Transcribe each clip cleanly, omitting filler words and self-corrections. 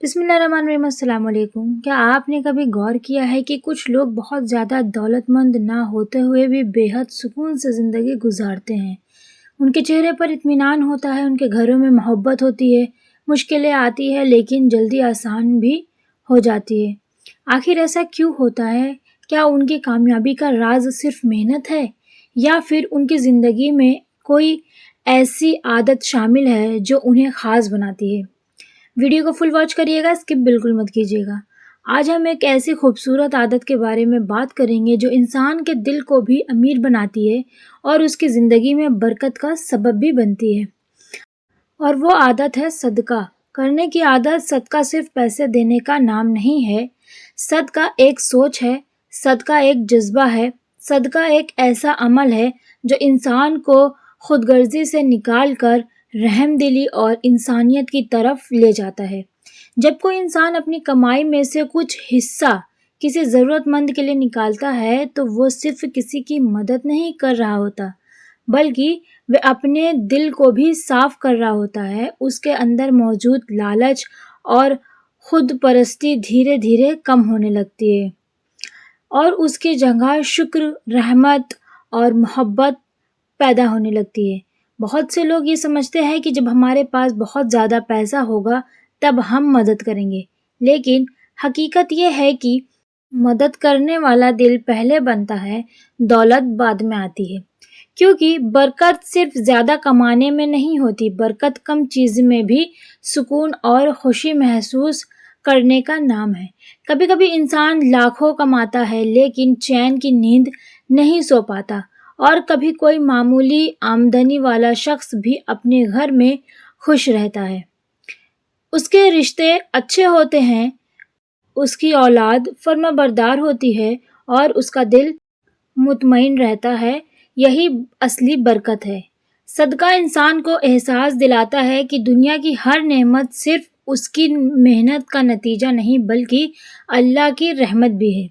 بسم اللہ الرحمن الرحیم۔ السلام علیکم۔ کیا آپ نے کبھی غور کیا ہے کہ کچھ لوگ بہت زیادہ دولت مند نہ ہوتے ہوئے بھی بے حد سکون سے زندگی گزارتے ہیں؟ ان کے چہرے پر اطمینان ہوتا ہے، ان کے گھروں میں محبت ہوتی ہے، مشکلیں آتی ہے لیکن جلدی آسان بھی ہو جاتی ہے۔ آخر ایسا کیوں ہوتا ہے؟ کیا ان کی کامیابی کا راز صرف محنت ہے یا پھر ان کی زندگی میں کوئی ایسی عادت شامل ہے جو انہیں خاص بناتی ہے؟ ویڈیو کو فل واچ کریے گا، اسکپ بالکل مت کیجیے گا۔ آج ہم ایک ایسی خوبصورت عادت کے بارے میں بات کریں گے جو انسان کے دل کو بھی امیر بناتی ہے اور اس کی زندگی میں برکت کا سبب بھی بنتی ہے، اور وہ عادت ہے صدقہ کرنے کی عادت۔ صدقہ صرف پیسے دینے کا نام نہیں ہے، صدقہ ایک سوچ ہے، صدقہ ایک جذبہ ہے، صدقہ ایک ایسا عمل ہے جو انسان کو خود غرضی سے نکال کر رحم دلی اور انسانیت کی طرف لے جاتا ہے۔ جب کوئی انسان اپنی کمائی میں سے کچھ حصہ کسی ضرورت مند کے لیے نکالتا ہے تو وہ صرف کسی کی مدد نہیں کر رہا ہوتا، بلکہ وہ اپنے دل کو بھی صاف کر رہا ہوتا ہے۔ اس کے اندر موجود لالچ اور خود پرستی دھیرے دھیرے کم ہونے لگتی ہے اور اس کی جگہ شکر، رحمت اور محبت پیدا ہونے لگتی ہے۔ بہت سے لوگ یہ سمجھتے ہیں کہ جب ہمارے پاس بہت زیادہ پیسہ ہوگا تب ہم مدد کریں گے، لیکن حقیقت یہ ہے کہ مدد کرنے والا دل پہلے بنتا ہے، دولت بعد میں آتی ہے۔ کیونکہ برکت صرف زیادہ کمانے میں نہیں ہوتی، برکت کم چیز میں بھی سکون اور خوشی محسوس کرنے کا نام ہے۔ کبھی کبھی انسان لاکھوں کماتا ہے لیکن چین کی نیند نہیں سو پاتا، اور کبھی کوئی معمولی آمدنی والا شخص بھی اپنے گھر میں خوش رہتا ہے۔ اس کے رشتے اچھے ہوتے ہیں، اس کی اولاد فرما بردار ہوتی ہے اور اس کا دل مطمئن رہتا ہے۔ یہی اصلی برکت ہے۔ صدقہ انسان کو احساس دلاتا ہے کہ دنیا کی ہر نعمت صرف اس کی محنت کا نتیجہ نہیں بلکہ اللہ کی رحمت بھی ہے۔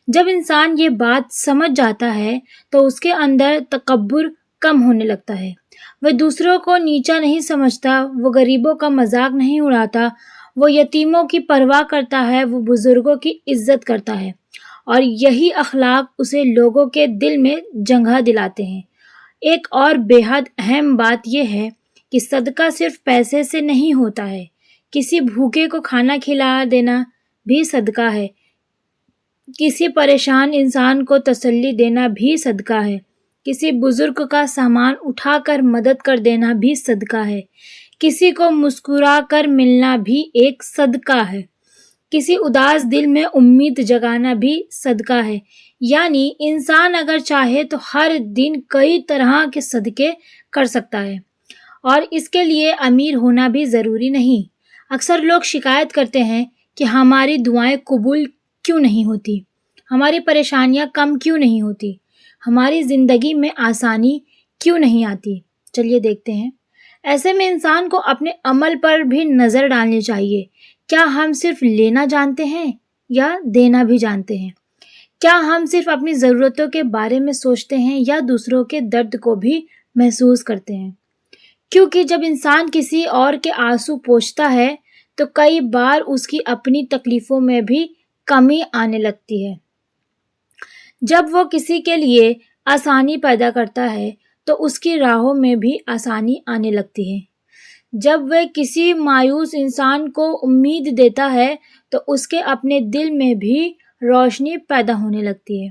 جب انسان یہ بات سمجھ جاتا ہے تو اس کے اندر تکبر کم ہونے لگتا ہے۔ وہ دوسروں کو نیچا نہیں سمجھتا، وہ غریبوں کا مذاق نہیں اڑاتا، وہ یتیموں کی پرواہ کرتا ہے، وہ بزرگوں کی عزت کرتا ہے، اور یہی اخلاق اسے لوگوں کے دل میں جگہ دلاتے ہیں۔ ایک اور بے حد اہم بات یہ ہے کہ صدقہ صرف پیسے سے نہیں ہوتا ہے۔ کسی بھوکے کو کھانا کھلا دینا بھی صدقہ ہے، کسی پریشان انسان کو تسلی دینا بھی صدقہ ہے، کسی بزرگ کا سامان اٹھا کر مدد کر دینا بھی صدقہ ہے، کسی کو مسکرا کر ملنا بھی ایک صدقہ ہے، کسی اداس دل میں امید جگانا بھی صدقہ ہے۔ یعنی انسان اگر چاہے تو ہر دن کئی طرح کے صدقے کر سکتا ہے، اور اس کے لیے امیر ہونا بھی ضروری نہیں۔ اکثر لوگ شکایت کرتے ہیں کہ ہماری دعائیں قبول کیوں نہیں ہوتی، ہماری پریشانیاں کم کیوں نہیں ہوتی، ہماری زندگی میں آسانی کیوں نہیں آتی۔ چلیے دیکھتے ہیں۔ ایسے میں انسان کو اپنے عمل پر بھی نظر ڈالنی چاہیے۔ کیا ہم صرف لینا جانتے ہیں یا دینا بھی جانتے ہیں؟ کیا ہم صرف اپنی ضرورتوں کے بارے میں سوچتے ہیں یا دوسروں کے درد کو بھی محسوس کرتے ہیں؟ کیونکہ جب انسان کسی اور کے آنسو پوچھتا ہے تو کئی بار اس کی اپنی تکلیفوں میں بھی کمی آنے لگتی ہے۔ جب وہ کسی کے لیے آسانی پیدا کرتا ہے تو اس کی راہوں میں بھی آسانی آنے لگتی ہے۔ جب وہ کسی مایوس انسان کو امید دیتا ہے تو اس کے اپنے دل میں بھی روشنی پیدا ہونے لگتی ہے۔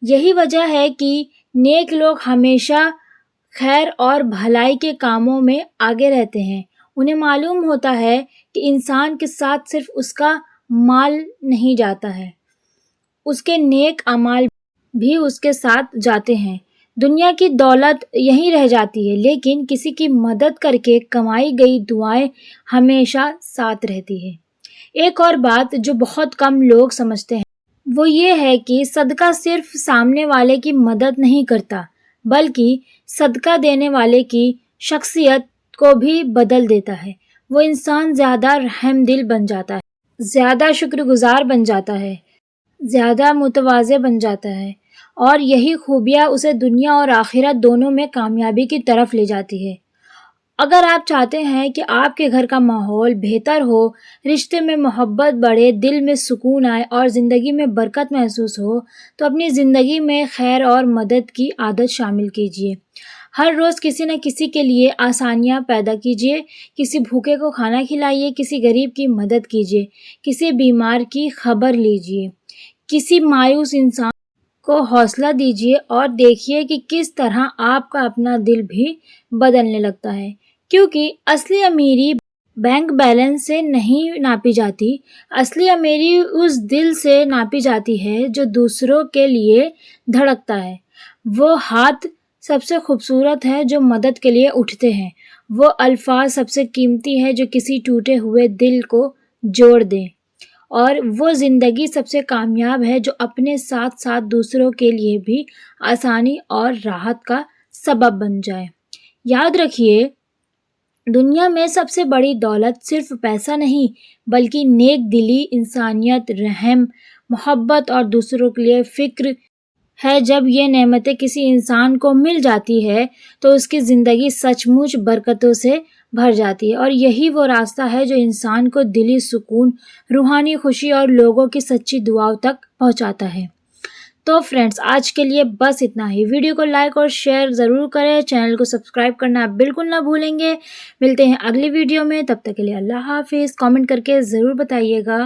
یہی وجہ ہے کہ نیک لوگ ہمیشہ خیر اور بھلائی کے کاموں میں آگے رہتے ہیں۔ انہیں معلوم ہوتا ہے کہ انسان کے ساتھ صرف اس کا مال نہیں جاتا ہے، اس کے نیک اعمال بھی اس کے ساتھ جاتے ہیں۔ دنیا کی دولت یہیں رہ جاتی ہے لیکن کسی کی مدد کر کے کمائی گئی دعائیں ہمیشہ ساتھ رہتی ہے۔ ایک اور بات جو بہت کم لوگ سمجھتے ہیں وہ یہ ہے کہ صدقہ صرف سامنے والے کی مدد نہیں کرتا بلکہ صدقہ دینے والے کی شخصیت کو بھی بدل دیتا ہے۔ وہ انسان زیادہ رحم دل بن جاتا ہے، زیادہ شکر گزار بن جاتا ہے، زیادہ متواضع بن جاتا ہے، اور یہی خوبیاں اسے دنیا اور آخرت دونوں میں کامیابی کی طرف لے جاتی ہے۔ اگر آپ چاہتے ہیں کہ آپ کے گھر کا ماحول بہتر ہو، رشتے میں محبت بڑھے، دل میں سکون آئے اور زندگی میں برکت محسوس ہو، تو اپنی زندگی میں خیر اور مدد کی عادت شامل کیجیے۔ ہر روز کسی نہ کسی کے لیے آسانیاں پیدا کیجیے، کسی بھوکے کو کھانا کھلائیے، کسی غریب کی مدد کیجیے، کسی بیمار کی خبر لیجیے، کسی مایوس انسان کو حوصلہ دیجیے اور دیکھیے کہ کس طرح آپ کا اپنا دل بھی بدلنے لگتا ہے، کیونکہ اصلی امیری بینک بیلنس سے نہیں ناپی جاتی، اصلی امیری اس دل سے ناپی جاتی ہے جو دوسروں کے لیے دھڑکتا ہے۔ وہ ہاتھ سب سے خوبصورت ہے جو مدد کے لیے اٹھتے ہیں، وہ الفاظ سب سے قیمتی ہے جو کسی ٹوٹے ہوئے دل کو جوڑ دیں، اور وہ زندگی سب سے کامیاب ہے جو اپنے ساتھ ساتھ دوسروں کے لیے بھی آسانی اور راحت کا سبب بن جائے۔ یاد رکھیے، دنیا میں سب سے بڑی دولت صرف پیسہ نہیں بلکہ نیک دلی، انسانیت، رحم، محبت اور دوسروں کے لیے فکر ہے۔ جب یہ نعمتیں کسی انسان کو مل جاتی ہے تو اس کی زندگی سچ مچ برکتوں سے بھر جاتی ہے، اور یہی وہ راستہ ہے جو انسان کو دلی سکون، روحانی خوشی اور لوگوں کی سچی دعاؤں تک پہنچاتا ہے۔ تو فرینڈز، آج کے لیے بس اتنا ہی۔ ویڈیو کو لائک اور شیئر ضرور کریں، چینل کو سبسکرائب کرنا بالکل نہ بھولیں گے۔ ملتے ہیں اگلی ویڈیو میں، تب تک کے لیے اللہ حافظ۔ کامنٹ کر کے ضرور بتائیے گا۔